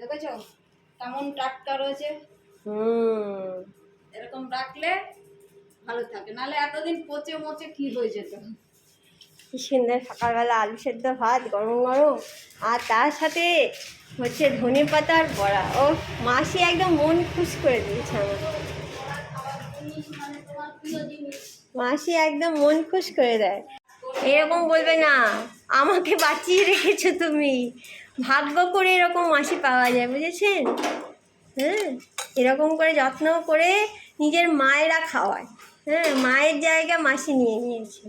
দেখেছো কেমন টাটকা রয়েছে। এরকম রাখলে ভালো থাকে, নাহলে এতদিন পচে মচে কি হয়ে যেত। কি সুন্দর সকালবেলা আলু সেদ্ধ ভাত গরম গরম, আর তার সাথে হচ্ছে ধনে পাতার বড়া। ও মাসি একদম মন খুশ করে দিয়েছে আমার। মাসি একদম মন খুশ করে দেয়। এরকম বলবে না, আমাকে বাঁচিয়ে রেখেছো তুমি, ভাগ্য করে এরকম মাসি পাওয়া যায়, বুঝেছেন? হ্যাঁ, এরকম করে যত্ন করে নিজের মায়েরা খাওয়ায়। হ্যাঁ, মায়ের জায়গা মাসি নিয়ে নিয়েছে,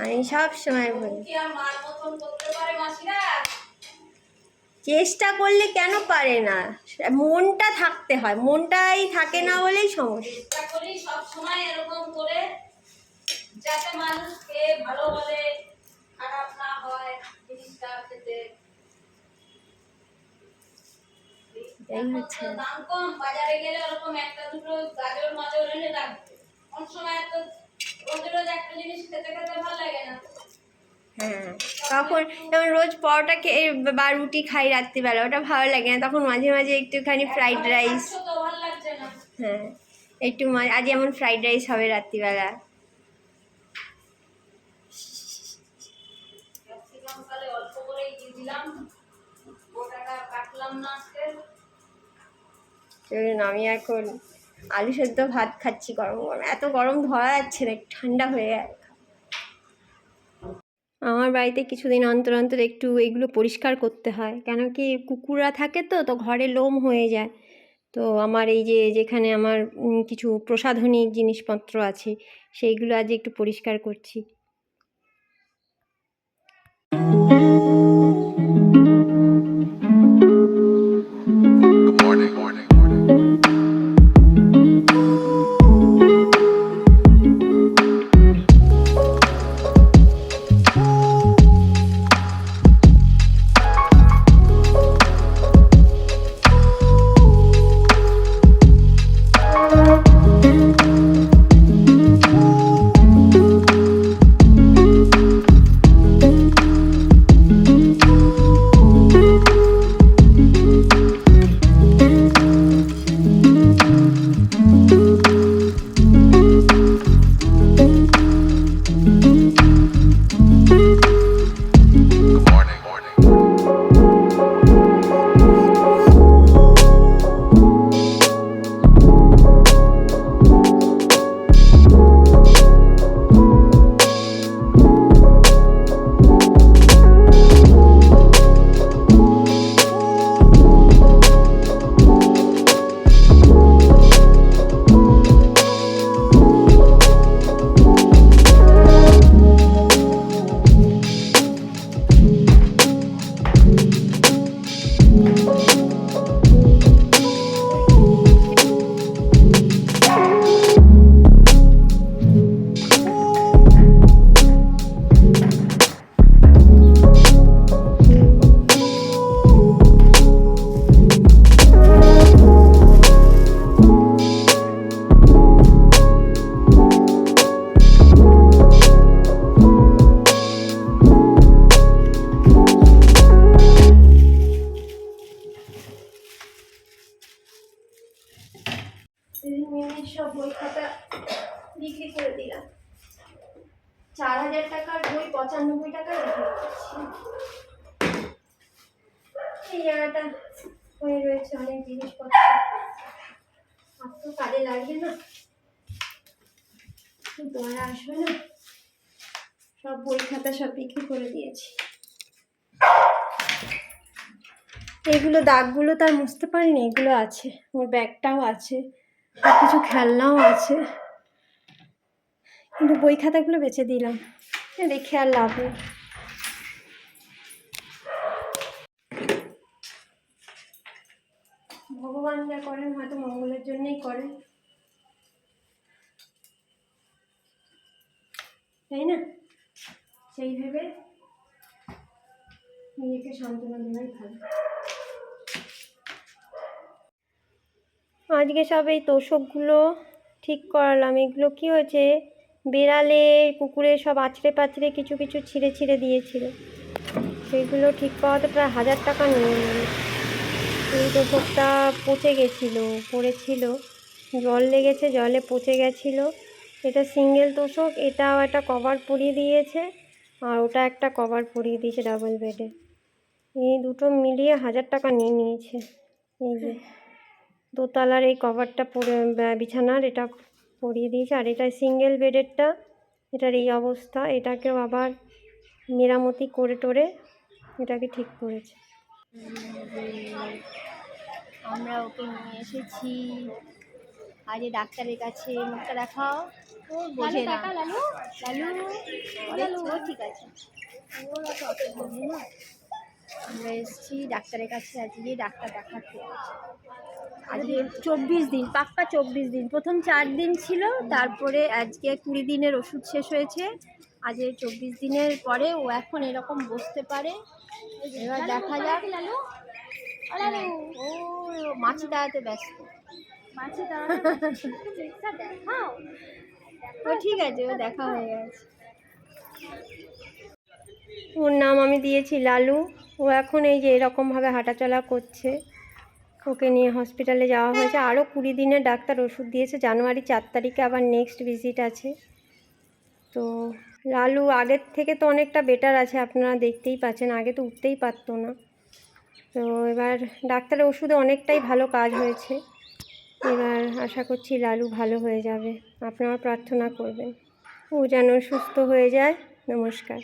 আমি সব সময় বলি। চেষ্টা করলে কেন পারে না, মনটা থাকতে হয়, মনটাই থাকে না বলেই সমস্যা। চেষ্টা করি সব সময় এরকম করে, যাতে মানুষ খেয়ে ভালো বলে, খারাপ না হয় জিনিসটা খেতে। দাম কম, বাজারে গেলে ওরকম একটা দুটো গাজর মাজর এনে রাখবে। কোন সময় এত রোজ রোজ একটা জিনিস খেতে খেতে ভালো লাগে না। হ্যাঁ, তখন যেমন রোজ পরোটা খেয়ে বা রুটি খাই রাত্রিবেলা, ওটা ভালো লাগে না, তখন মাঝে মাঝে একটুখানি ফ্রাইড রাইস। হ্যাঁ, একটু আজ যেমন ফ্রাইড রাইস হবে রাত্রিবেলা। অল্প করেই দিয়ে দিলাম, গোটাটা কাটলাম না আজকে। চলুন, আমি এখন আলু সেদ্ধ ভাত খাচ্ছি গরম গরম। এত গরম ধরা যাচ্ছে না, ঠান্ডা হয়ে যায়। আমার বাড়িতে কিছুদিন অন্তর অন্তর একটু এগুলো পরিষ্কার করতে হয়, কেন কি কুকুররা থাকে তো তো ঘরে লোম হয়ে যায়। তো আমার এই যে যেখানে আমার কিছু প্রসাধনিক জিনিসপত্র আছে, সেইগুলো আজ একটু পরিষ্কার করছি। সব বই খাতা বিক্রি করে দিলাম। 4000 টাকার বই 95 টাকা বিক্রি করছি। এই জায়গাটা হয়ে রয়েছে অনেক জিনিসপত্র, আর তো কাজে লাগবে না, দোয়ার আসবে না, সব বই খাতা সব বিক্রি করে দিয়েছি। এগুলো দাগগুলো তার মুছতে পারিনি, এগুলো আছে, ওর ব্যাগটাও আছে, আর কিছু খেলনাও আছে, কিন্তু বই খাতাগুলো বেঁচে দিলাম, রেখে আর লাভ নেই। ভগবান যা করেন হয়তো মঙ্গলের জন্যই করেন, তাই না? সেই ভেবে নিজেকে সান্ত্বনা দেওয়াই ভালো। আজকে সব এই তোষকগুলো ঠিক করালাম। এগুলো কি হয়েছে, বেড়ালে কুকুরে সব আছড়ে পাছড়ে কিছু কিছু ছিঁড়ে ছিঁড়ে দিয়েছিল, সেগুলো ঠিক করাতে প্রায় 1000 টাকা নিয়ে নিল। এই তোষকটা পচে গেছিলো, পড়েছিল, জল লেগেছে, জলে পচে গেছিলো। এটা সিঙ্গেল তোষক, এটাও একটা কভার পরিয়ে দিয়েছে, আর ওটা একটা কভার পরিয়ে দিয়েছে ডাবল বেডে। এই দুটো মিলিয়ে 1000 টাকা নিয়ে নিয়েছে। এই যে দোতলার এই কভারটা পরে বিছানার এটা পরিয়ে দিয়েছে, আর এটা সিঙ্গেল বেডেরটা, এটার এই অবস্থা, এটাকেও আবার মেরামতি করে টোরে এটাকে ঠিক করেছে। আমরা ওকে নিয়ে এসেছি আজ ডাক্তারের কাছে। মুখটা দেখাও, ও বোঝে না। লালু লালু লালু, ও ঠিক আছে, আমরা এসেছি ডাক্তারের কাছে আজকে ডাক্তার দেখাতে। আজকে 24 দিন, পাক্কা 24 দিন। প্রথম 4 দিন ছিল, তারপরে আজকে 20 দিনের ওষুধ শেষ হয়েছে। আজকে 24 দিনের পরে ও এখন এরকম বসতে পারে। এবার দেখা যাক। ও মাছি তাড়াতে ব্যস্ত। ও ঠিক আছে, ও দেখা হয়ে গেছে। ওর নাম আমি দিয়েছি লালু। ও এখন এই যে এরকমভাবে হাঁটাচলা করছে। ওকে নিয়ে হসপিটালে যাওয়া হয়েছে। আরও 20 দিনের ডাক্তার ওষুধ দিয়েছে। জানুয়ারি 4 তারিখে আবার নেক্সট ভিজিট আছে। তো লালু আগের থেকে তো অনেকটা বেটার আছে, আপনারা দেখতেই পাচ্ছেন। আগে তো উঠতেই পারতো না। তো এবার ডাক্তারের ওষুধে অনেকটাই ভালো কাজ হয়েছে। এবার আশা করছি লালু ভালো হয়ে যাবে। আপনারা প্রার্থনা করবেন ও যেন সুস্থ হয়ে যায়। নমস্কার।